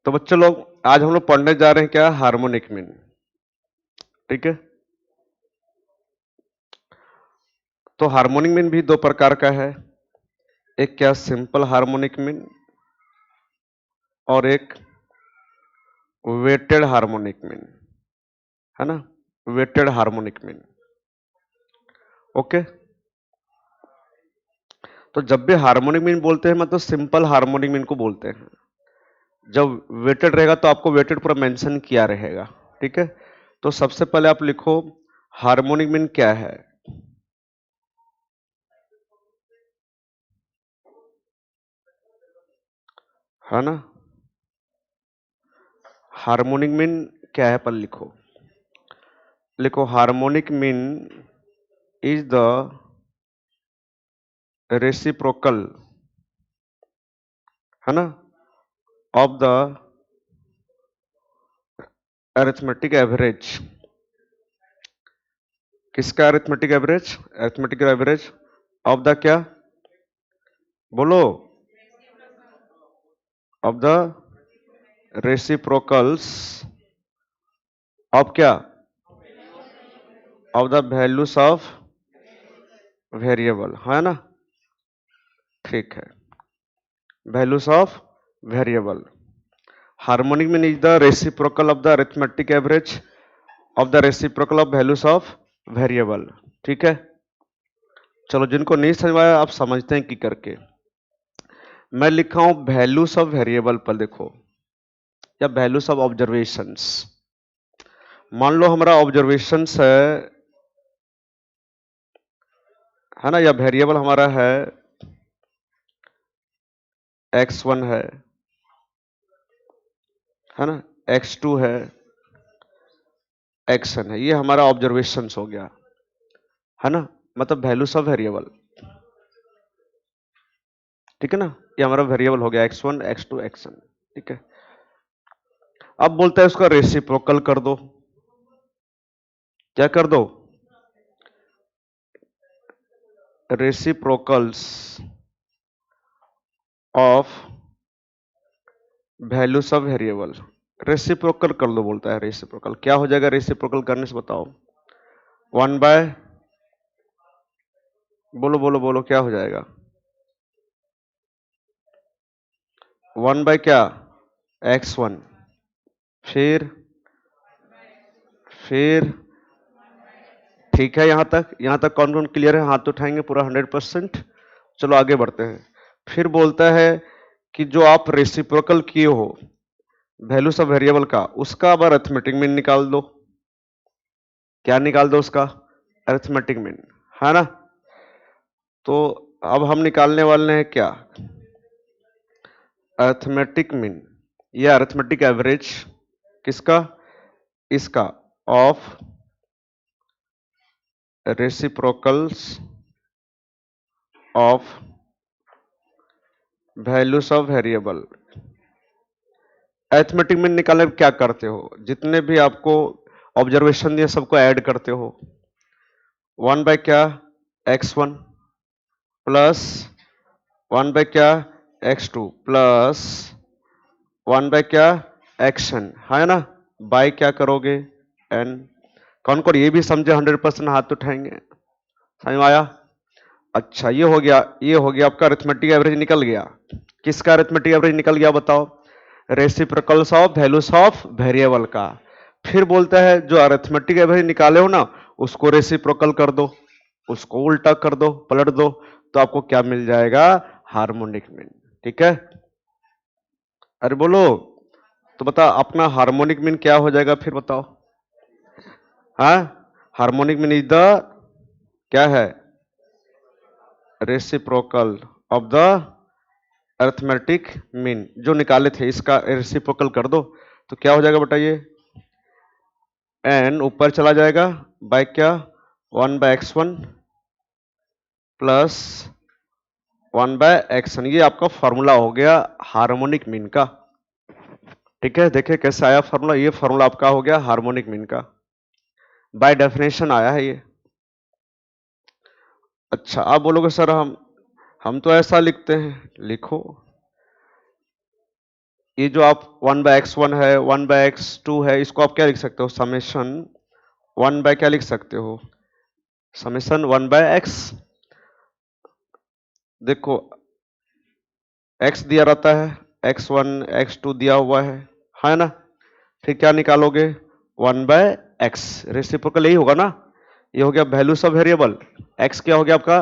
तो बच्चों लोग आज हम लोग पढ़ने जा रहे हैं क्या, हार्मोनिक मीन। ठीक है। तो हार्मोनिक मीन भी दो प्रकार का है, एक क्या सिंपल हार्मोनिक मीन और एक वेटेड हार्मोनिक मीन, है ना, वेटेड हार्मोनिक मीन। ओके। तो जब भी हार्मोनिक मीन बोलते हैं मतलब सिंपल हार्मोनिक मीन को बोलते हैं। जब वेटेड रहेगा तो आपको वेटेड पूरा मेंशन किया रहेगा। ठीक है। तो सबसे पहले आप लिखो हार्मोनिक मीन क्या है ना। हार्मोनिक मीन क्या है पर लिखो, लिखो harmonic mean is the reciprocal, है ना, ऑफ द अरिथमेटिक एवरेज। किसका arithmetic average, arithmetic average of the क्या, बोलो, ऑफ द रेसिप्रोकल्स ऑफ क्या, of the values of variable, है ना। ठीक है, values of variable. Harmonic mean is the reciprocal of the arithmetic average of the reciprocal of values of variable. ठीक है। चलो जिनको नहीं समझ आया आप समझते हैं कि करके। मैं लिखा हूं वैल्यूज ऑफ वेरिएबल पर देखो, या वैल्यूज ऑफ ऑब्जर्वेशंस। मान लो हमारा ऑब्जर्वेशंस है ना, या वेरिएबल हमारा x1 है ना, x2 xn है, ये हमारा ऑब्जर्वेशंस हो गया, है ना, मतलब वैल्यूज ऑफ वेरिएबल। ठीक है ना, ये हमारा वेरिएबल हो गया x1 x2 xn। ठीक है। अब बोलता है उसका रेसिप्रोकल कर दो। क्या कर दो, reciprocals of values of variable. Reciprocal कर लो बोलता है, रेसिप्रोकल क्या हो जाएगा, रेसिप्रोकल करने से बताओ, 1 बाय, बोलो बोलो बोलो क्या हो जाएगा, 1 बाय क्या, x1, फिर फिर ठीक है, यहां तक कौन कौन क्लियर है, हाथ उठाएंगे पूरा 100%। चलो आगे बढ़ते हैं। फिर बोलता है कि जो आप रेसिप्रोकल किए हो वैल्यूज ऑफ वेरिएबल का, उसका अब अरिथमेटिक मीन निकाल दो। क्या निकाल दो उसका, अरिथमेटिक मीन, है ना। तो अब हम निकालने वाले हैं क्या, अरिथमेटिक मीन या अरिथमेटिक एवरेज, किसका, इसका, of reciprocals of values of variable. Arithmetic mean निकालने में क्या करते हो, जितने भी आपको ऑब्जर्वेशन दिए सबको ऐड करते हो। 1 बाय क्या, x1 प्लस 1 बाय क्या, x2 प्लस 1 बाय क्या, xn, है ना, बाय क्या करोगे, n। कौन कौन ये भी समझे 100% हाथ उठाएंगे, समझ में आया। अच्छा ये हो गया आपका अरिथमेटिक एवरेज निकल गया। किसका अरिथमेटिक एवरेज निकल गया बताओ, reciprocals of values of variable का। फिर बोलता है जो अरिथमेटिक एवरेज निकाले हो ना, उसको रेसिप्रोकल कर दो, उसको उल्टा कर दो, पलट दो, तो आपको क्या मिल जाएगा, हार्मोनिक मीन। ठीक है। अरे बोलो, तो बता अपना हार्मोनिक मीन क्या हो जाएगा फिर बताओ। हाँ, हार्मोनिक मीन इज द क्या है, reciprocal of the arithmetic mean. जो निकाले थे इसका रेसिप्रोकल कर दो, तो क्या हो जाएगा बताइए, एन ऊपर चला जाएगा बाय क्या, 1 bye x1 plus 1 bye xn। ये आपका फॉर्मूला हो गया हार्मोनिक मीन का। ठीक है, देखिए कैसे आया फॉर्मूला, ये फॉर्मूला आपका हो गया हार्मोनिक मीन का, बाय डेफिनेशन आया है ये। अच्छा आप बोलोगे सर हम तो ऐसा लिखते हैं, लिखो ये जो आप 1/x1 है, 1/x2 है, इसको आप क्या लिख सकते हो? समेशन 1 बाय क्या लिख सकते हो? Summation 1/x। देखो x दिया रहता है, x1 x2 दिया हुआ है ना? फिर क्या निकालोगे? 1/x। रेसिप्रोकल यही होगा ना? ये हो गया वैल्यूज ऑफ वेरिएबल। x क्या हो गया आपका?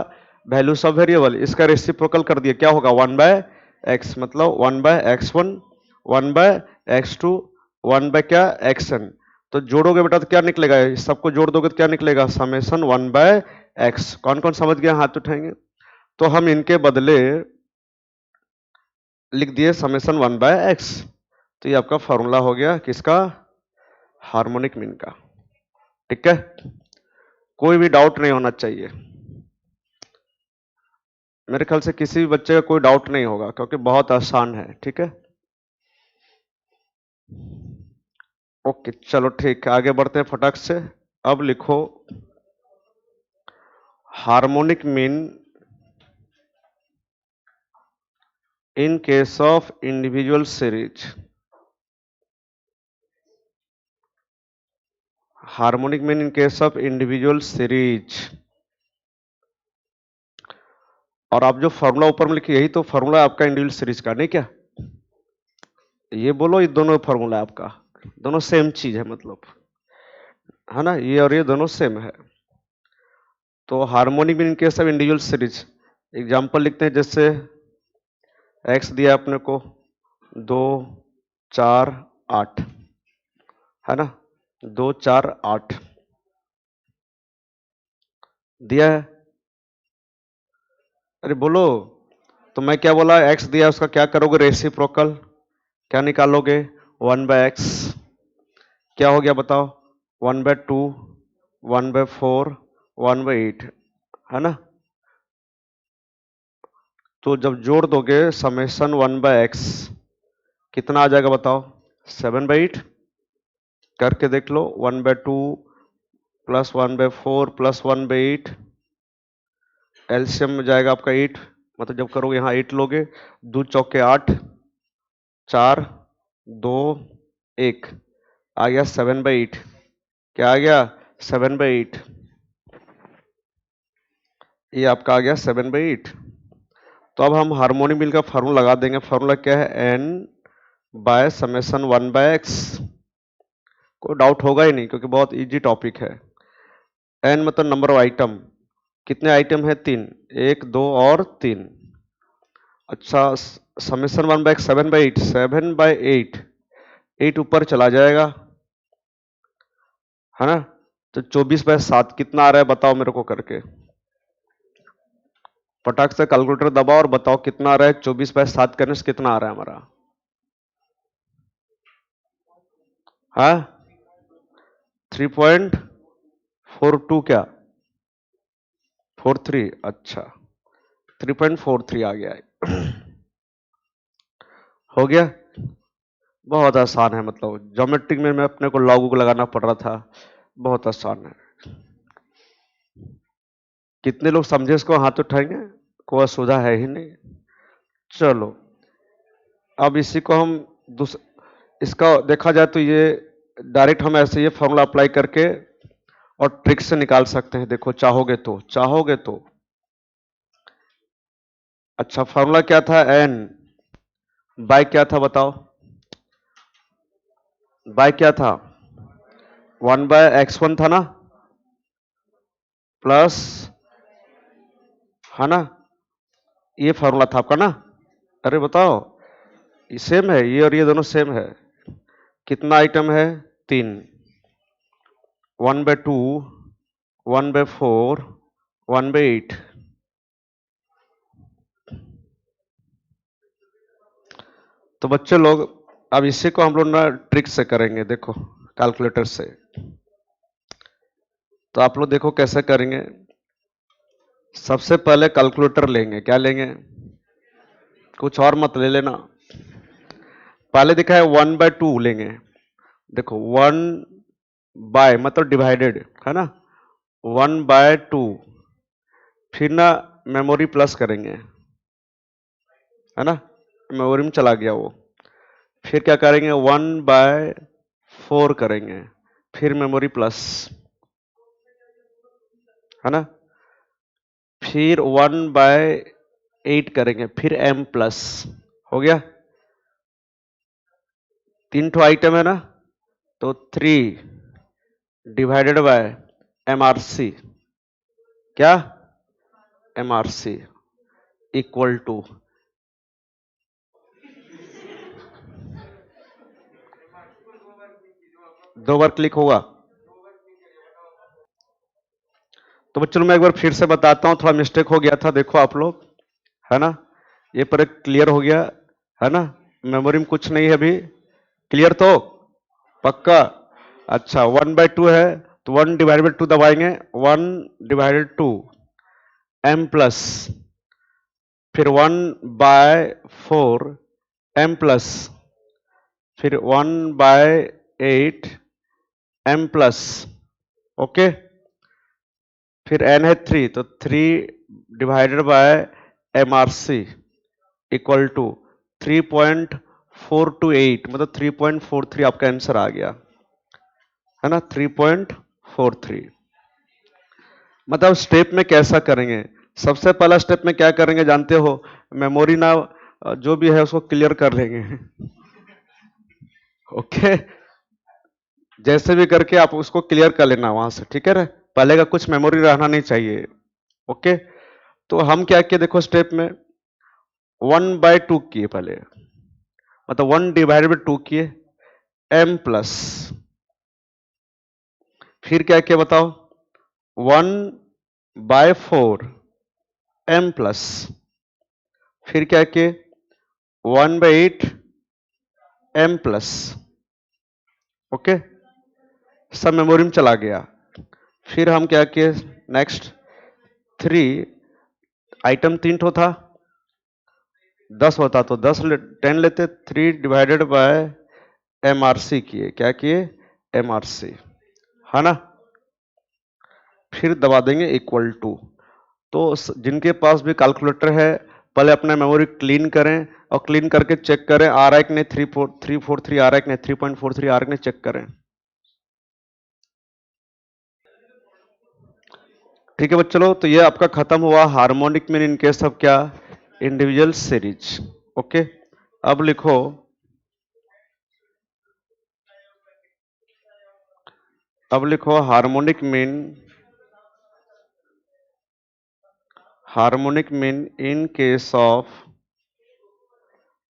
Values of variable. इसका रेसिप्रोकल कर दिया, क्या होगा? 1/x, मतलब 1/x1, 1/x2, 1 बाय क्या? xn। तो जोड़ोगे बेटा तो क्या निकलेगा? इस सबको जोड़ दोगे तो क्या निकलेगा? Summation 1/x। कौन कौन समझ गया? हाथ उठाएंगे। तो हम इनके बदले लिख दिए समेशन 1/x। तो ये आपका फॉर्मूला हो गया किसका? हार्मोनिक मीन का। ठीक है, कोई भी डाउट नहीं होना चाहिए। मेरे ख्याल से किसी भी बच्चे का कोई डाउट नहीं होगा, क्योंकि बहुत आसान है। ठीक है, ओके, चलो ठीक है, आगे बढ़ते हैं फटाक से। अब लिखो harmonic mean in case of individual series. Harmonic mean in case of individual series. और आप जो फॉर्मूला ऊपर में लिखिए, यही तो फॉर्मूला आपका इंडिविजुअल सीरीज का, नहीं क्या? ये बोलो, ये दोनों फॉर्मूला आपका, दोनों सेम चीज है, मतलब है ना? ये और ये दोनों सेम है। तो harmonic mean in case of individual series example लिखते हैं। जैसे x दिया अपने को 2 4 8, है ना? 2 4 8 दिया है। अरे बोलो, तो मैं क्या बोला? x दिया, उसका क्या करोगे? रेसिप्रोकल। क्या निकालोगे? 1/x। क्या हो गया बताओ? 1/2, 1/4, 1/8, है ना? तो जब जोड़ दोगे समेशन 1/x, कितना आ जाएगा बताओ? 7/8। करके देख लो। 1/2 प्लस 1/4 प्लस 1/8, एलसीएम में जाएगा आपका 8। मतलब जब करोगे यहाँ 8 लोगे, 2 चौके 8, 4 2 1, आ गया 7/8। क्या आ गया? 7/8। ये आपका आ गया 7/8। तो अब हम हार्मोनिक मीन का फॉर्मूला लगा देंगे। फॉर्मूला क्या है? n by summation 1/x। कोई डाउट होगा ही नहीं, क्योंकि बहुत इजी टॉपिक है। n मतलब नंबर ऑफ आइटम। कितने आइटम है? 3, 1 2 और 3। अच्छा, समेशन 1/x 7/8, 7/8, 8 ऊपर चला जाएगा, है ना? तो 24/7 कितना आ रहा है बताओ मेरे को करके। फटाक से कैलकुलेटर दबाओ और बताओ कितना आ रहा है। 24/7 करने से कितना आ रहा है हमारा? हाँ, 3.42 क्या? 43। अच्छा, 3.43 आ गया है। हो गया। बहुत आसान है, मतलब ज्योमेट्रिक में मैं अपने को लॉग को लगाना पड़ रहा था। बहुत आसान है। कितने लोग समझे इसको? हाथ उठाएंगे। कोई असुविधा है ही नहीं। चलो, अब इसी को हम इसका देखा जाए तो ये डायरेक्ट हम ऐसे ये फॉर्मूला अप्लाई करके और ट्रिक से निकाल सकते हैं। देखो, चाहोगे तो। अच्छा, फॉर्मूला क्या था? n बाय क्या था बताओ? बाय क्या था? 1/x1 था ना, प्लस, है ना? ये फॉर्मूला था आपका ना? अरे बताओ, ये सेम है, ये और ये दोनों सेम है। कितना आइटम है? 3। 1/2, 1/4, 1/8। तो बच्चे लोग, अब इसी को हम लोग ना ट्रिक से करेंगे। देखो, कैलकुलेटर से। तो आप लोग देखो कैसे करेंगे। सबसे पहले कैलकुलेटर लेंगे। क्या लेंगे? कुछ और मत ले लेना। पहले दिखा है 1/2 लेंगे। देखो, 1 मतलब डिवाइडेड, है ना? 1/2। फिर ना मेमोरी प्लस करेंगे, है ना? मेमोरी में चला गया वो। फिर क्या करेंगे 1/4 करेंगे, फिर मेमोरी प्लस, है ना, फिर 1/8 करेंगे, फिर M प्लस, हो गया। 3 ठो आइटम है ना, तो 3 डिवाइडेड बाय MRC, क्या MRC इक्वल टू, दो बार क्लिक होगा। तो बच्चों मैं एक बार फिर से बताता हूं, थोड़ा मिस्टेक हो गया था, देखो आप लोग, है ना, ये पर क्लियर हो गया, है ना, मेमोरी में कुछ नहीं है अभी, क्लियर तो पक्का। अच्छा 1/2 है, तो 1/2 दबाएंगे, 1/2 M प्लस, फिर 1/4 M प्लस, फिर 1/8 M प्लस, ओके, फिर N है 3, तो 3 divided by MRC equal to 3.428, मतलब 3.43 आपका आंसर आ गया, है ना, 3.43। मतलब स्टेप में कैसा करेंगे, सबसे पहला स्टेप में क्या करेंगे जानते हो, मेमोरी ना जो भी है उसको क्लियर कर लेंगे। ओके, जैसे भी करके आप उसको क्लियर कर लेना वहां से, ठीक है ना, पहले का कुछ मेमोरी रहना नहीं चाहिए। ओके, तो हम क्या किए देखो, स्टेप में 1/2 किए पहले, मतलब 1/2 किए, M प्लस, फिर क्या किया बताओ, 1/4 M प्लस, फिर क्या किए 1/8 M प्लस, ओके, सब मेमोरी में चला गया। फिर हम क्या किए नेक्स्ट, 3 आइटम 3 ठो था, 10 होता तो 10 लेते, 3 डिवाइडेड बाय MRC किए, क्या किए MRC, है ना, फिर दबा देंगे इक्वल टू। तो जिनके पास भी कैलकुलेटर है पहले अपना मेमोरी क्लीन करें, और क्लीन करके चेक करें आ रहा है कि नहीं, 343 आ रहा है कि नहीं, 3.43 आ रहा है कि नहीं, चेक करें। ठीक है बच्चों, तो ये आपका खत्म हुआ harmonic mean in case of क्या, इंडिविजुअल सीरीज। ओके, अब लिखो harmonic mean in case of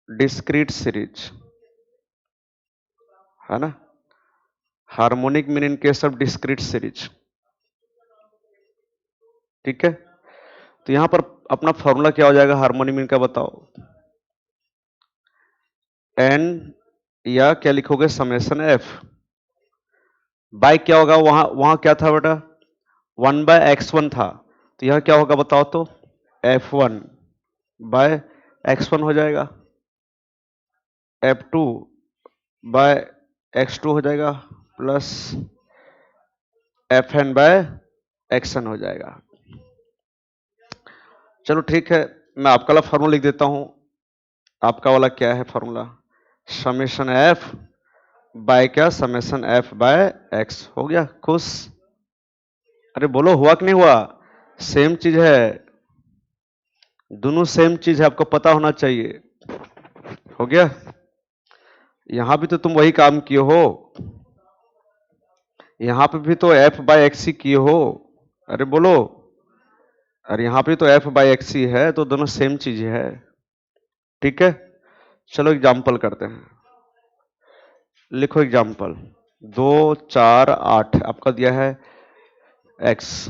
discrete series, है ना, harmonic mean in case of discrete series. ठीक है, तो यहां पर अपना फॉर्मूला क्या हो जाएगा हार्मोनिक मीन का, बताओ, एन, या क्या लिखोगे समेशन एफ, बाय क्या होगा, वहां वहां क्या था बेटा, 1/x1 था, तो यहां क्या होगा बताओ, तो F1/x1 हो जाएगा, F2/x2 हो जाएगा, प्लस FN/xn हो जाएगा। चलो ठीक है, मैं आपका वाला फॉर्मूला लिख देता हूं, आपका वाला क्या है फॉर्मूला, समेशन एफ बाय क्या, समेशन एफ बाय एक्स, हो गया खुश। अरे बोलो हुआ कि नहीं हुआ, सेम चीज है, दोनों सेम चीज है, आपको पता होना चाहिए, हो गया। यहां भी तो तुम वही काम किए हो, यहां पे भी तो एफ बाय एक्स ही किए हो, अरे बोलो, अरे यहां पे तो एफ बाय एक्स ही है, तो दोनों सेम चीज है। ठीक है, चलो एग्जाम्पल करते हैं, लिखो एग्जाम्पल, 2 4 8 आपका दिया है एक्स,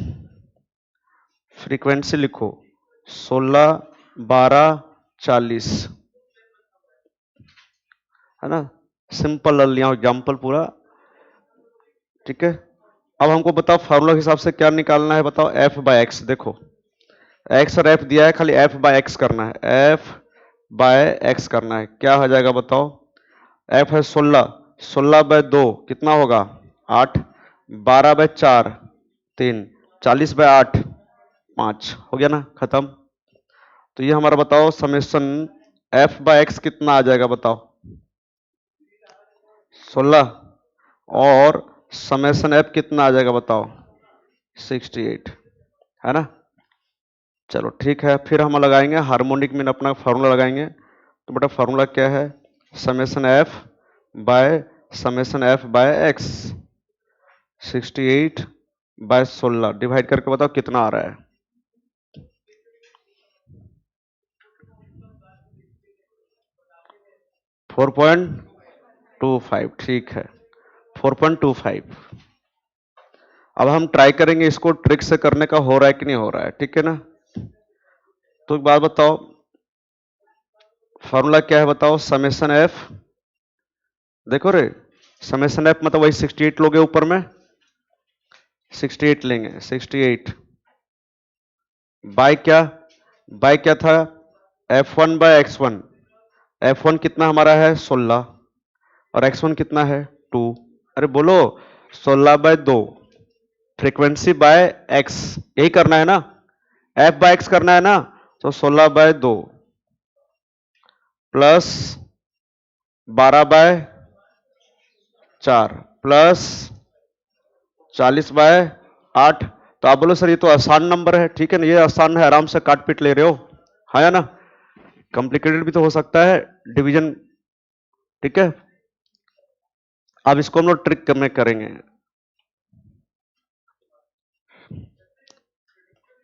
फ्रीक्वेंसी लिखो 16 12 40, है ना, सिंपल लिया एग्जाम्पल पूरा। ठीक है, अब हमको बताओ फॉर्मूला के हिसाब से क्या निकालना है, बताओ एफ बाय एक्स, देखो एक्स और एफ दिया है, खाली एफ बाय एक्स करना है, एफ बाय एक्स करना है, क्या हो जाएगा बताओ, एफ है 16, 16/2 कितना होगा 8, 12/4 3, 40/8 5, हो गया ना, खत्म। तो ये हमारा बताओ समेशन एफ बाय एक्स कितना आ जाएगा बताओ, 16 और समेशन एफ कितना आ जाएगा बताओ 68 है ना। चलो ठीक है, फिर हम लगाएंगे हार्मोनिक मीन, अपना फार्मूला लगाएंगे। तो बेटा फार्मूला क्या है, summation F by X 68 by 16 divide करके बताओ कितना आ रहा है। फोर पॉइंट 25, ठीक है 4.25। अब हम ट्राई करेंगे इसको ट्रिक से करने का हो रहा है कि नहीं हो रहा है, ठीक है ना। तो एक बात बताओ, फॉर्मूला क्या है बताओ, समेशन एफ, देखो रे समेशन एफ मतलब वही 68 लोगे ऊपर में 68 लेंगे, 68 बाय क्या था f1 बाय x1। f1 कितना हमारा है 16 और x1 कितना है 2। अरे बोलो 16 बाय 2 फ्रीक्वेंसी बाय x, यही करना है ना, f बाय x करना है ना। तो 16 by 2 plus 12 by 4 plus 40 by 8। तो आप बोलो सर ये तो आसान नंबर है, ठीक है ना, ये आसान है, आराम से काट पीट ले रहे हो, हाँ या ना। कॉम्प्लिकेटेड भी तो हो सकता है डिवीजन, ठीक है। अब इसको हम लोग ट्रिक में करेंगे,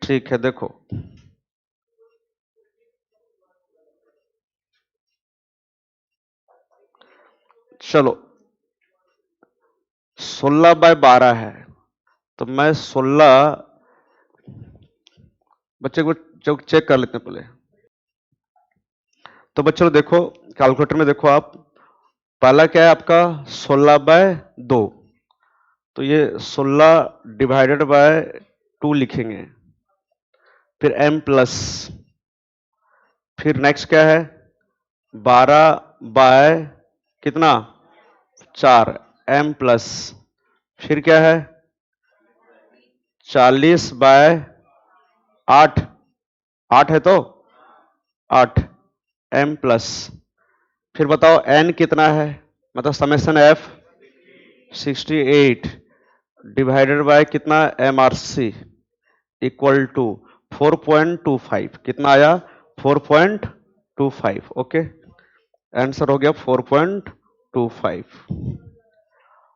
ठीक है। देखो चलो 16 बाय 12 है, तो मैं 16 बच्चे को चेक कर लेते हैं पहले। तो बच्चों देखो कैलकुलेटर में देखो आप, पहला क्या है आपका 16 बाय 2, तो ये 16 डिवाइडेड बाय 2 लिखेंगे, फिर m प्लस, फिर नेक्स्ट क्या है 12 बाय कितना 4 m प्लस, फिर क्या है 40 बाय 8, 8 है तो 8 m प्लस, फिर बताओ n कितना है, मतलब समेशन f 68 डिवाइडेड बाय कितना mrc इक्वल टू 4.25, कितना आया 4.25। ओके आंसर हो गया 4.25।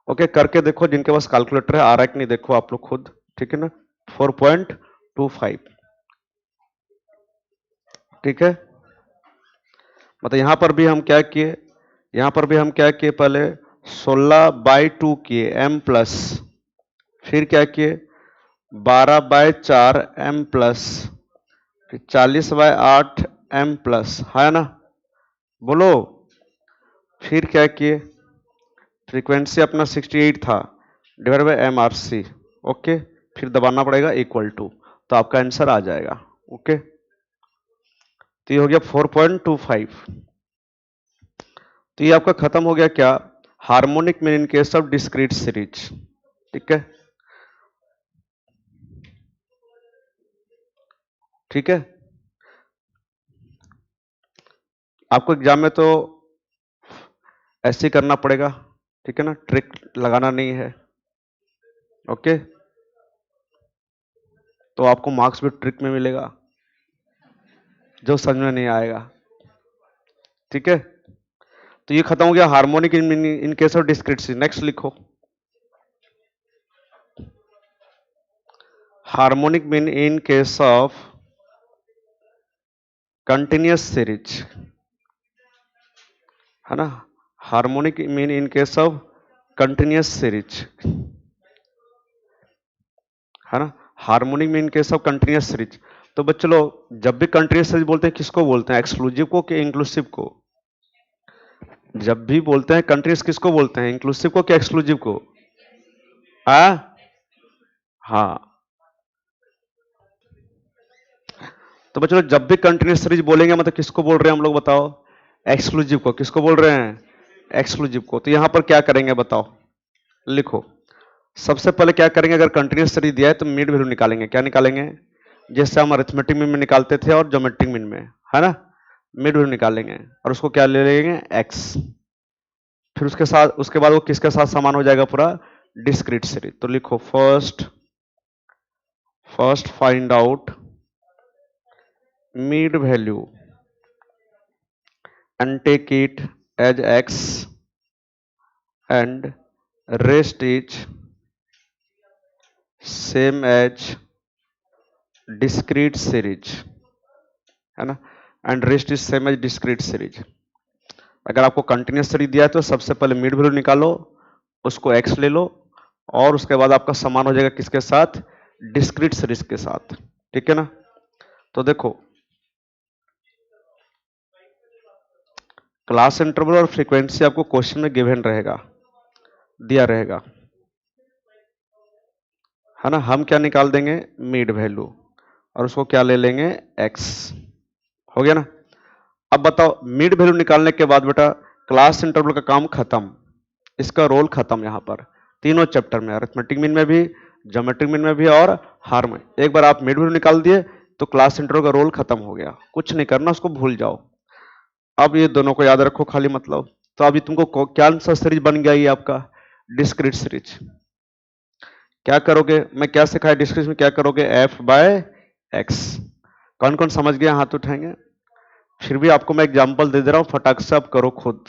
ओके करके देखो, जिनके पास कैलकुलेटर है आ रहा है कि नहीं देखो आप लोग खुद, ठीक है ना 4.25, ठीक है। मतलब यहां पर भी हम क्या किए, यहां पर भी हम क्या किए, पहले 16 बाई 2 किए m प्लस, फिर क्या किए 12 बाय 4 m प्लस, फिर 40 बाय 8 m प्लस, है ना बोलो। फिर क्या किए, फ्रीक्वेंसी अपना 68 था divide by M R C, okay, फिर दबाना पड़ेगा इक्वल टू, तो आपका आंसर आ जाएगा। ओके तो ये हो गया 4.25। तो ये आपका खत्म हो गया क्या, harmonic mean in case of discrete series, ठीक है, ठीक है। आपको एग्जाम में तो ऐसे ही करना पड़ेगा, ठीक है ना, ट्रिक लगाना नहीं है, ओके। तो आपको मार्क्स भी ट्रिक में मिलेगा, जो समझ में नहीं आएगा, ठीक है। तो ये खत्म हो गया harmonic in case of discrete series. Next लिखो, harmonic mean in case of continuous series, है ना, harmonic mean in case of continuous series, है ना, harmonic mean in case of continuous series. तो बच्चों लोग जब भी कंटिन्यूअस सीरीज बोलते हैं किसको बोलते हैं, एक्सक्लूसिव को कि इंक्लूसिव को। जब भी बोलते हैं कंटिन्यूअस किसको बोलते हैं, इंक्लूसिव को कि एक्सक्लूसिव को, हाँ। तो बच्चों जब भी कंटिन्यूअस सीरीज बोलेंगे मतलब किसको बोल रहे हैं हम लोग बताओ, एक्सक्लूसिव को। किसको बोल रहे हैं, एक्सक्लूसिव को। तो यहां पर क्या करेंगे बताओ, लिखो। सबसे पहले क्या करेंगे, अगर कंटिन्यूअस सीरीज दिया है तो मिड वैल्यू निकालेंगे। क्या निकालेंगे, जैसे हम अरिथमेटिक मीन में निकालते थे और ज्योमेट्रिक मीन में, है ना, मिड वैल्यू निकालेंगे और उसको क्या ले लेंगे एक्स। फिर उसके बाद वो किसके साथ समान हो जाएगा पूरा, डिस्क्रीट सीरीज। तो लिखो first find out mid value and take it as x and rest is same as discrete series, है ना, and rest is same as discrete series. अगर आपको कंटिन्यूस सीरीज दिया है तो सबसे पहले मिड वैल्यू निकालो, उसको x ले लो, और उसके बाद आपका समान हो जाएगा किसके साथ, डिस्क्रीट सीरीज के साथ, ठीक है ना। तो देखो क्लास इंटरवल और फ्रीक्वेंसी आपको क्वेश्चन में गिवन रहेगा, दिया रहेगा, है ना। हम क्या निकाल देंगे, मिड वैल्यू, और उसको क्या ले लेंगे, x। हो गया ना। अब बताओ मिड वैल्यू निकालने के बाद बेटा क्लास इंटरवल का काम खत्म, इसका रोल खत्म। यहां पर तीनों चैप्टर में, अरिथमेटिक मीन में भी, ज्योमेट्रिक मीन में भी और हार में, एक बार आप मिड वैल्यू निकाल दिए तो क्लास इंटरवल का रोल खत्म हो गया, कुछ नहीं करना, उसको भूल जाओ। अब ये दोनों को याद रखो खाली, मतलब तो अभी तुमको क्या सा सीरीज बन गया, ये आपका डिस्क्रीट सीरीज। क्या करोगे, मैं क्या सिखाया डिस्क्रीट में, क्या करोगे, f बाय एक्स। कौन कौन समझ गया, हाथ उठाएंगे। फिर भी आपको मैं एग्जांपल दे दे रहा हूं, फटाक से आप करो खुद।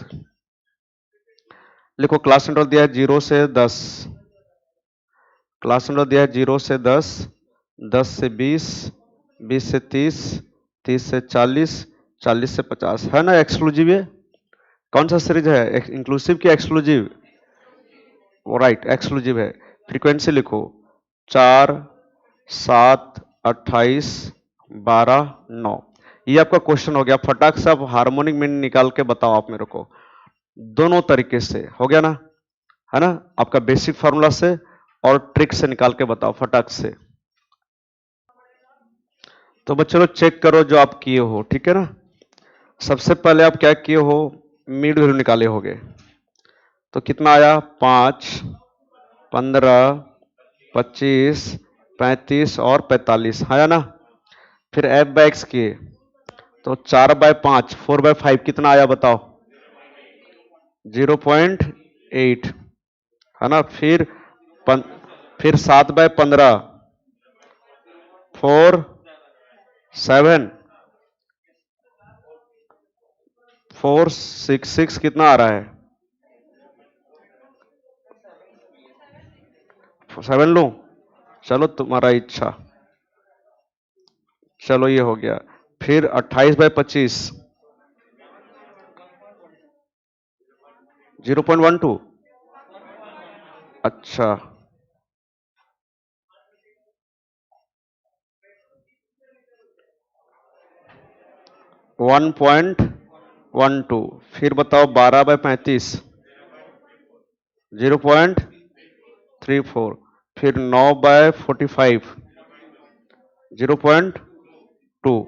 लिखो क्लास इंटरवल दिया है 0 से 10, क्लास इंटरवल दिया है 0 से 10, 10 से 20, 20 से 30, 30 से 40, 40 से 50, है ना, एक्सक्लूसिव है। कौन सा सीरीज है, इंक्लूसिव की एक्सक्लूसिव, वो राइट एक्सक्लूसिव है। फ्रीक्वेंसी लिखो 4, 7, 28, 12, 9। ये आपका क्वेश्चन हो गया। फटाक से आप हार्मोनिक मीन निकाल के बताओ आप मेरे को, दोनों तरीके से हो गया ना, है ना, आपका बेसिक फार्मूला से और ट्रिक से निकाल के बताओ फटाक से। तो बच्चों चेक करो जो आप किए हो, ठीक है ना। सबसे पहले आप क्या किए हो, मिड वैल्यू निकाले होगे, तो कितना आया, 5, 15, 25, 35 और 45, आया ना। फिर एफ बाय एक्स किए, तो 4/5, 4/5 कितना आया बताओ, 0.8, है ना। फिर 7/15, 4, 7, 4, 6 कितना आ रहा है, 7 लूं, चलो तुम्हारा इच्छा। चलो ये हो गया। फिर 28/25, 0.12, अच्छा 1.12। फिर बताओ 12/35, 0.34। फिर 9/45, 0.2,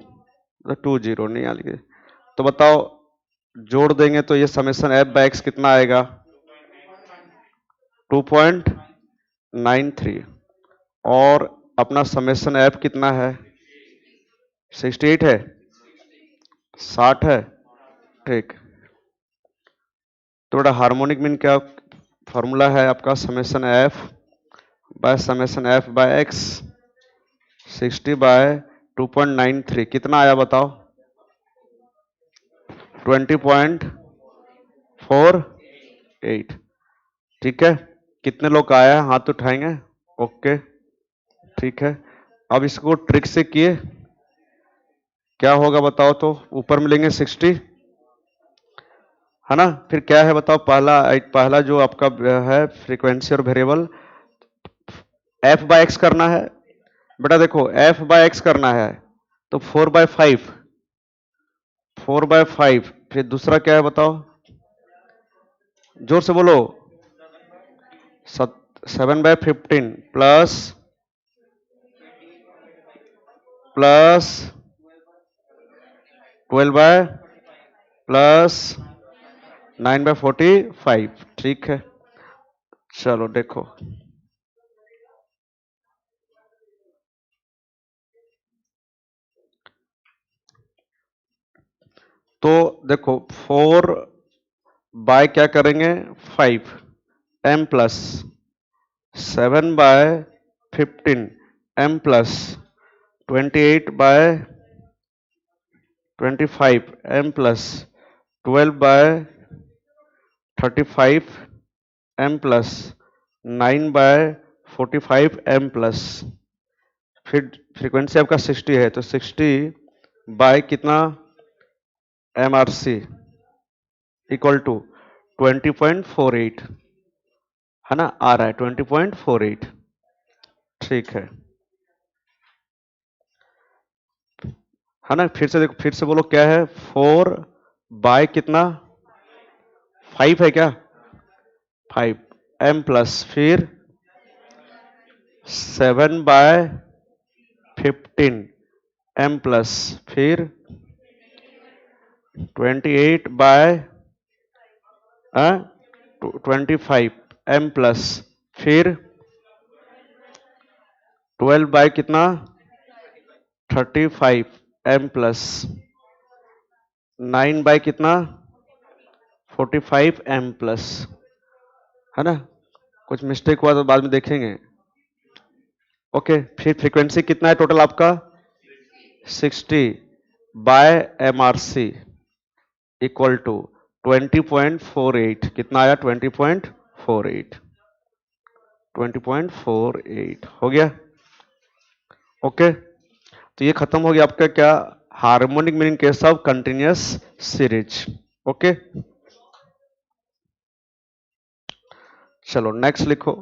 20 नहीं आ लिखे। तो बताओ जोड़ देंगे तो ये समेशन एफ बाय एक्स कितना आएगा, 2.93। और अपना समेशन एफ कितना है, 68 है, 60 है, ठीक। तो बेटा हार्मोनिक मीन क्या फॉर्मूला है आपका, summation F by summation F by X, 60/2.93 कितना आया बताओ, 20.48, ठीक है। कितने लोग का आया है, हाथ उठाएंगे, ओके ठीक है। अब इसको ट्रिक से किए क्या होगा बताओ, तो ऊपर मिलेंगे 60, है ना। फिर क्या है बताओ, पहला जो आपका है फ्रीक्वेंसी और वेरिएबल, एफ बाय एक्स करना है बेटा। देखो एफ बाय एक्स करना है तो 4/5, 4/5। फिर दूसरा क्या है बताओ, जोर से बोलो, 7/15 प्लस 12 प्लस 9/45, ठीक है। चलो देखो, तो देखो 4 बाय क्या करेंगे 5 m plus 7 by 15 m plus 28 by 25 m plus 12 by 35 m plus 9 by 45 m plus फिर फ्रीक्वेंसी आपका 60 है तो 60 बाय कितना MRC इक्वल टू 20.48 है ना, आ रहा है 20.48। ठीक है ना। फिर से देखो, फिर से बोलो क्या है 4 बाय कितना 5 है क्या 5 m प्लस फिर 7 बाय 15 m प्लस फिर 28 बाय 25 m प्लस फिर 12 बाय कितना 35 m प्लस 9 बाय कितना 45 m प्लस, है ना। कुछ मिस्टेक हुआ तो बाद में देखेंगे। ओके, फिर फ्रीक्वेंसी कितना है टोटल आपका 60 बाय MRC इक्वल टू 20.48 कितना आया 20.48 हो गया। ओके, तो ये खत्म हो गया आपका क्या harmonic meaning case of continuous series. Okay, चलो नेक्स्ट लिखो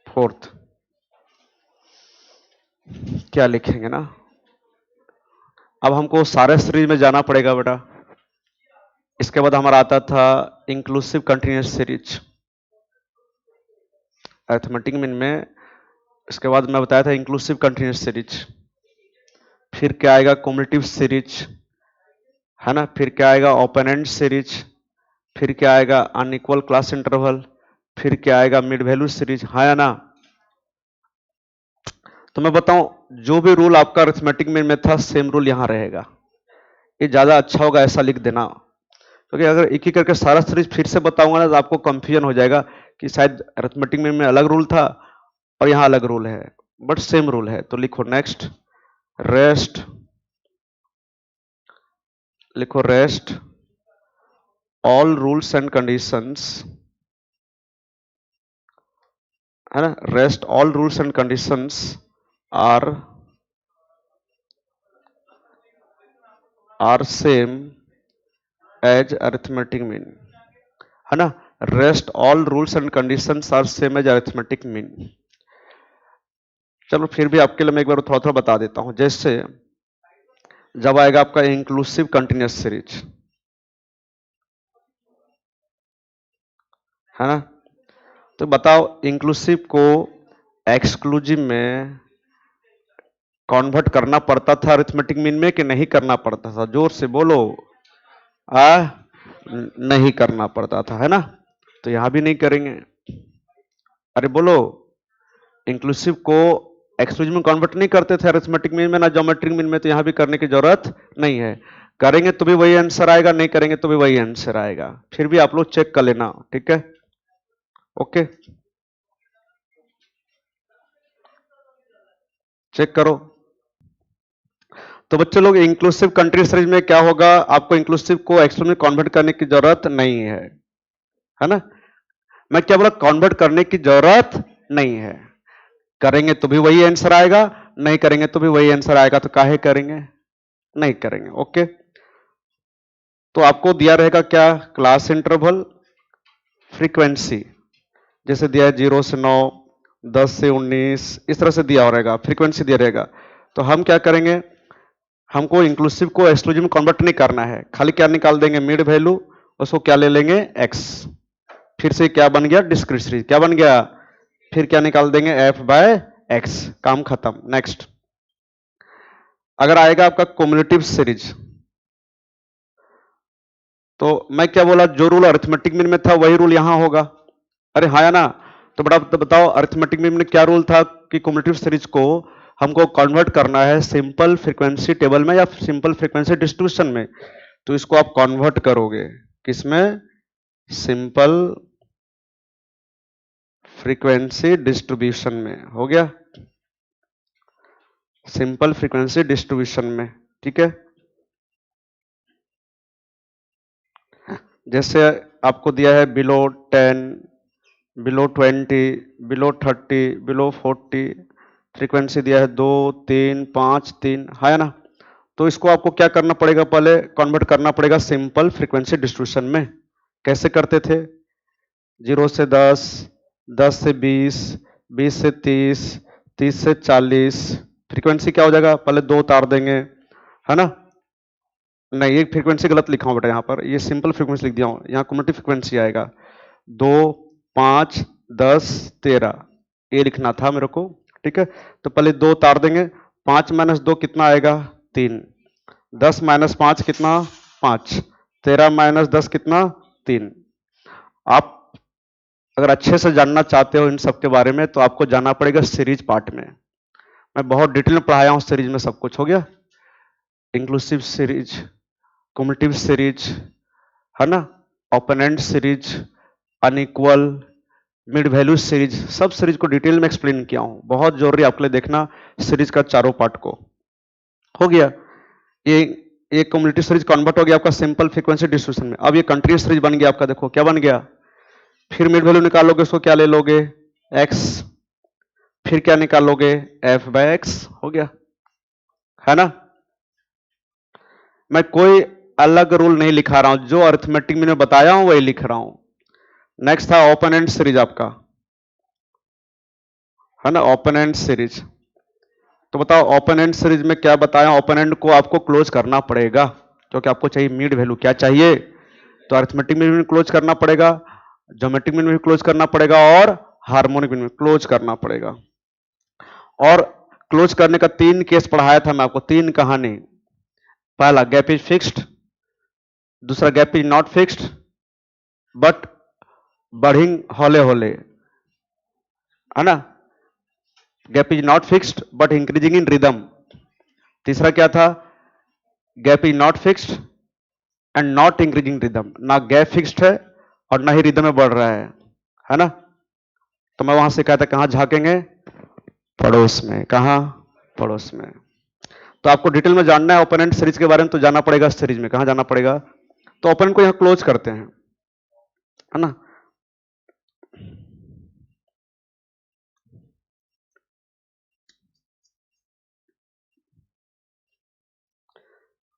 फोर्थ। क्या लिखेंगे ना, अब हमको सारे सीरीज में जाना पड़ेगा बेटा। इसके बाद हमारा आता था inclusive continuous series arithmetic mean में। इसके बाद मैं बताया था इंक्लूसिव कंटिन्यूअस सीरीज। फिर क्या आएगा कम्युलेटिव सीरीज, है ना। फिर क्या आएगा ओपन एंड सीरीज। फिर क्या आएगा अनइक्वल क्लास इंटरवल। फिर क्या आएगा मिड वैल्यू सीरीज, हाँ या ना। तो मैं बताऊं जो भी रूल आपका अरिथमेटिक मीन में था सेम रूल यहां रहेगा। ये ज्यादा अच्छा होगा ऐसा लिख देना, क्योंकि अगर एक ही करके सारा सीरीज फिर से बताऊंगा ना तो आपको कंफ्यूजन हो जाएगा कि शायद अरिथमेटिक मीन में अलग रूल था और यहां अलग रूल है, बट सेम रूल है। तो लिखो नेक्स्ट रेस्ट, लिखो rest all rules and conditions, है ना। Rest all rules and conditions are same as arithmetic mean, है ना। Rest all rules and conditions are same as arithmetic mean. चलो फिर भी आपके लिए मैं एक बार थोड़ा थोड़ा बता देता हूं। जैसे जब आएगा आपका इंक्लूसिव कंटिन्यूअस सीरीज, है ना। तो बताओ इंक्लूसिव को एक्सक्लूसिव में कन्वर्ट करना पड़ता था अरिथमेटिक मीन में कि नहीं करना पड़ता था? जोर से बोलो। नहीं करना पड़ता था, है ना। तो यहां भी नहीं करेंगे। अरे बोलो, इंक्लूसिव को एक्सक्लूसिव में कन्वर्ट नहीं करते थे अरिथमेटिक मीन में ना ज्योमेट्रिक मीन में, तो यहां भी करने की जरूरत नहीं है। करेंगे तो भी वही आंसर आएगा, नहीं करेंगे तो भी वही आंसर आएगा। फिर भी आप लोग चेक कर लेना, ठीक है। ओके, चेक करो। तो बच्चे लोग इंक्लूसिव कंट्री सीरीज में क्या होगा, आपको इंक्लूसिव को एक्सक्लूसिव में कन्वर्ट करने की जरूरत नहीं है ना। मैं क्या बोला, कन्वर्ट करने की जरूरत नहीं है। करेंगे तो भी वही आंसर आएगा, नहीं करेंगे तो भी वही आंसर आएगा। तो काहे करेंगे, नहीं करेंगे। ओके, तो आपको दिया रहेगा क्या क्लास इंटरवल फ्रीक्वेंसी, जैसे दिया है 0 से 9, 10 से 19, इस तरह से दिया रहेगा, फ्रीक्वेंसी दिया रहेगा। तो हम क्या करेंगे, हमको इंक्लूसिव को एक्सक्लूसिव में कन्वर्ट नहीं करना है, खाली क्या निकाल देंगे मिड वैल्यू, उसको क्या ले लेंगे x। फिर से क्या बन गया डिस्क्रीट सीरीज, क्या बन गया, फिर क्या निकाल देंगे f बाय x, काम खत्म। नेक्स्ट अगर आएगा आपका कम्युलेटिव सीरीज, तो मैं क्या बोला, जो रूल अरिथमेटिक मीन में था वही रूल यहां होगा। अरे हाँ या ना। तो बड़ा बताओ अरिथमेटिक मीन में क्या रूल था कि कम्युलेटिव सीरीज को हमको कन्वर्ट करना है सिंपल फ्रीक्वेंसी टेबल में या सिंपल फ्रीक्वेंसी डिस्ट्रीब्यूशन में। तो इसको आप कन्वर्ट करोगे, किसमें? सिंपल फ्रीक्वेंसी डिस्ट्रीब्यूशन में। हो गया? सिंपल फ्रीक्वेंसी डिस्ट्रीब्यूशन में, ठीक है। जैसे आपको दिया है below 10, below 20, below 30, below 40, frequency दिया है 2, 3, 5, 3, है ना। तो इसको आपको क्या करना पड़ेगा? पहले कन्वर्ट करना पड़ेगा सिंपल फ्रीक्वेंसी डिस्ट्रीब्यूशन में। कैसे करते थे? 0 से 10, 10 से 20, 20 से 30, 30 से 40, फ्रीक्वेंसी क्या हो जाएगा? पहले 2 उतार देंगे, है ना। नहीं, ये फ्रीक्वेंसी गलत लिखा हूं बेटा, यहाँ पर ये सिंपल फ्रीक्वेंसी लिख दिया हूं, यहाँ कम्युनिटी फ्रीक्वेंसी आएगा 2, 5, 10, 13, ये लिखना था मेरे को, ठीक है। तो पहले 2 उतार देंगे, 5 माइनस 2 कितना आएगा? 3, 10 माइनस 5 कितना? 5, 13 माइनस 10 कितना? 3। आप अगर अच्छे से जानना चाहते हो इन सब के बारे में तो आपको जाना पड़ेगा सीरीज पार्ट में। मैं बहुत डिटेल में पढ़ाया हूं सीरीज में, सब कुछ हो गया। इंक्लूसिव सीरीज, कम्युलेटिव सीरीज, है ना, opponent series, unequal, mid value series, सब सीरीज को डिटेल में एक्सप्लेन किया हूं। बहुत जरूरी आपके लिए देखना सीरीज का चारों पार्ट को। हो गया ये कम्युलेटिव सीरीज कन्वर्ट हो गया आपका सिंपल फ्रीक्वेंसी डिस्ट्रीब्यूशन में। अब ये कंटीन्यूअस सीरीज बन गया आपका। देखो क्या बन गया? फिर मिड वैल्यू निकालोगे, उसको क्या ले लोगे? x, फिर क्या निकालोगे? f by X. हो गया, है ना। मैं कोई अलग रूल नहीं लिखा रहा हूं, जो अरिथमेटिक में बताया हूं वही लिख रहा हूं। नेक्स्ट था ओपोनेंट सीरीज आपका, है ना, ओपोनेंट सीरीज। तो बताओ ओपोनेंट सीरीज में क्या बताया? ओपोनेंट को आपको क्लोज करना पड़ेगा, क्योंकि आपको चाहिए मिड वैल्यू। क्या चाहिए? तो अरिथमेटिक में भी क्लोज करना पड़ेगा, ज्योमेट्रिक में भी क्लोज करना पड़ेगा, और हार्मोनिक में क्लोज करना पड़ेगा। और क्लोज करने का 3 केस पढ़ाया था मैं आपको, 3 कहानी। पहला गैप इज फिक्स्ड, दूसरा gap is not fixed but बढ़िंग हौले हौले, है ना, gap is not fixed but increasing in rhythm. तीसरा क्या था? Gap is not fixed and not increasing rhythm, ना गैप फिक्स्ड है और ना ही रिदम में बढ़ रहा है ना। तो मैं वहां से कहता कहां झांकेंगे? पड़ोस में। कहां? पड़ोस में। तो आपको डिटेल में जानना है ओपोनेंट सीरीज के बारे में, तो जाना पड़ेगा सीरीज में। कहां जाना पड़ेगा? तो ओपोनेंट को यहां क्लोज करते हैं, है ना।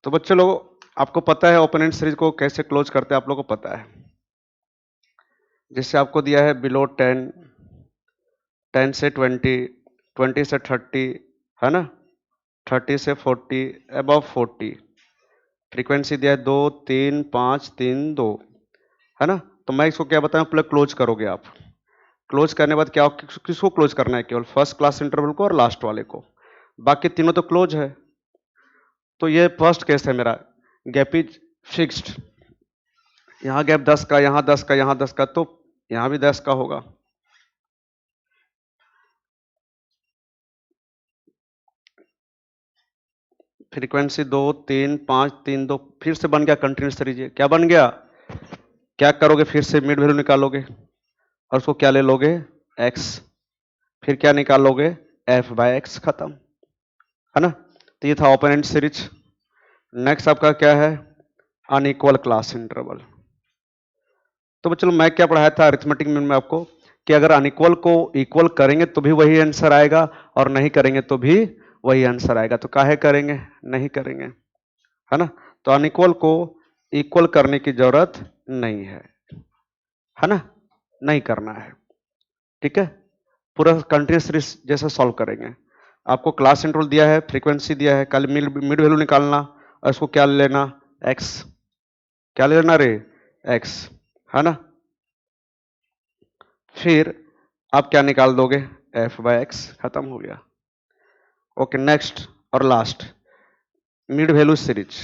तो बच्चे लोग आपको पता है ओपोनेंट सीरीज को कैसे क्लोज करते हैं? आप लोगों को पता है। जैसे आपको दिया है बिलो 10, 10 से 20, 20 से 30, है ना, 30 से 40, अबव 40, फ्रीक्वेंसी दिया है 2, 3, 5, 3, 2, है ना। तो मैं इसको क्या बताऊं? पहले क्लोज करोगे आप। क्लोज करने के बाद क्या, किसको क्लोज करना है? केवल फर्स्ट क्लास इंटरवल को और लास्ट वाले को, बाकी तीनों तो क्लोज है। तो ये फर्स्ट केस है मेरा, गैप इज फिक्स्ड। यहां गैप 10 का, यहां 10 का, यहां 10 का, तो यहां भी 10 का होगा। फ्रीक्वेंसी 2, 3, 5, 3, 2, फिर से बन गया कंटिन्यूस सीरीज। क्या बन गया? क्या करोगे? फिर से मिड वैल्यू निकालोगे और उसको क्या ले लोगे? x, फिर क्या निकालोगे? f बाय एक्स, खत्म, है ना। तो ये था ओपोनेंट सीरीज। नेक्स्ट आपका क्या है? Unequal class interval. तो चलो मैं क्या पढ़ाया था अरिथमेटिक में आपको, कि अगर अनइक्वल को इक्वल करेंगे तो भी वही आंसर आएगा और नहीं करेंगे तो भी वही आंसर आएगा। तो काहे करेंगे? नहीं करेंगे, है ना। तो अनइक्वल को इक्वल करने की जरूरत नहीं है ना, नहीं करना है, ठीक है। पूरा कंटिन्यूस सीरीज जैसा सॉल्व करेंगे। आपको क्लास इंटरवल दिया है, फ्रीक्वेंसी दिया है, कल मिड वैल्यू निकालना और इसको क्या लेना? एक्स। क्या लेना रे? एक्स, है ना। फिर आप क्या निकाल दोगे? एफ बाय एक्स, खत्म हो गया। ओके, नेक्स्ट और लास्ट, मिड वैल्यू सीरीज।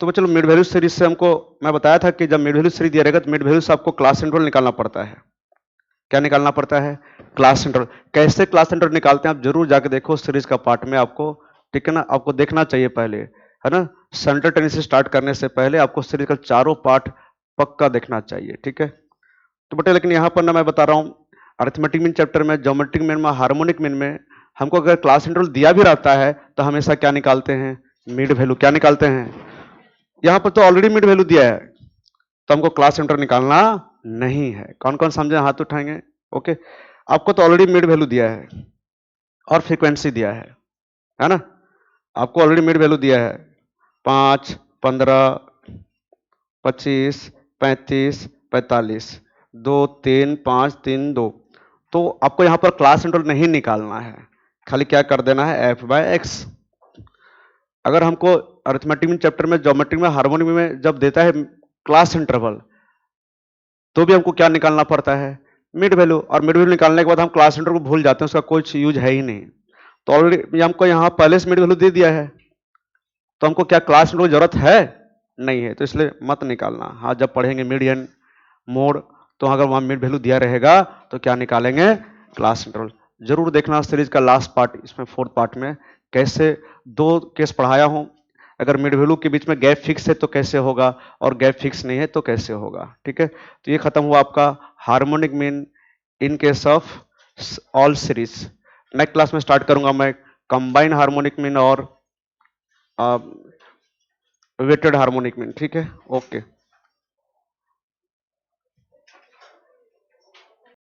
तो चलो मिड वैल्यू सीरीज से हमको, मैं बताया था कि जब मिड वैल्यू सीरीज दिया रहेगा तो मिड वैल्यू से आपको क्लास इंटरवल निकालना पड़ता है। क्या निकालना पड़ता है? Class interval. कैसे क्लास इंटरवल निकालते हैं आप जरूर जाके देखो सीरीज का पार्ट में आपको, ठीक है ना। आपको देखना चाहिए पहले, है ना। सेंट्रल टेंडेंसी स्टार्ट करने से पहले आपको सीरीज का चारों पार्ट पक्का देखना चाहिए, ठीक है। तो बेटे लेकिन यहाँ पर ना मैं बता रहा हूँ, अरिथमेटिक मीन चैप्टर में, ज्योमेट्रिक मीन में, हार्मोनिक मीन में हमको अगर क्लास इंटरवल दिया भी रहता है तो हमेशा क्या निकालते हैं, मिड वैल्यू। क्या निकालते हैं, यहाँ पर तो ऑलरेडी मिड वैल्यू दिया है तो हमको क्लास इंटरवल निकालना नहीं है। कौन कौन समझे, हाथ उठाएंगे। ओके, आपको तो ऑलरेडी मिड वैल्यू दिया है और फ्रीक्वेंसी दिया है ना। आपको ऑलरेडी मिड वैल्यू दिया है 5, 15, 25, 35, 45, 2, 3, 5, 3, 2। तो आपको यहां पर क्लास इंटरवल नहीं निकालना है, खाली क्या कर देना है, f बाय एक्स। अगर हमको अरिथमेटिक में चैप्टर में, ज्योमेट्रिक में, हार्मोनिक में जब देता है क्लास इंटरवल तो भी हमको क्या निकालना पड़ता है, मिड वैल्यू। और मिड वैल्यू निकालने के बाद हम क्लास इंटरवल को भूल जाते हैं, उसका कोई यूज है ही नहीं। तो ऑलरेडी हमको यहाँ पहले से मिड वैल्यू दे दिया है तो हमको क्या क्लास इंटरवल की जरूरत है, नहीं है, तो इसलिए मत निकालना। हाँ, जब पढ़ेंगे मीडियन मोड तो अगर वहां मिड वैल्यू दिया रहेगा तो क्या निकालेंगे, क्लास इंटरवल। जरूर देखना सीरीज का लास्ट पार्ट, इसमें 4th पार्ट में कैसे 2 केस पढ़ाया हूं। अगर मिड वैल्यू के बीच में गैप फिक्स है तो कैसे होगा, और गैप फिक्स नहीं है तो कैसे होगा, ठीक है। तो ये खत्म हुआ आपका harmonic mean in case of all series. Next class में स्टार्ट करूंगा मैं कंबाइन हार्मोनिक मीन और वेटेड हार्मोनिक मीन, ठीक है। ओके।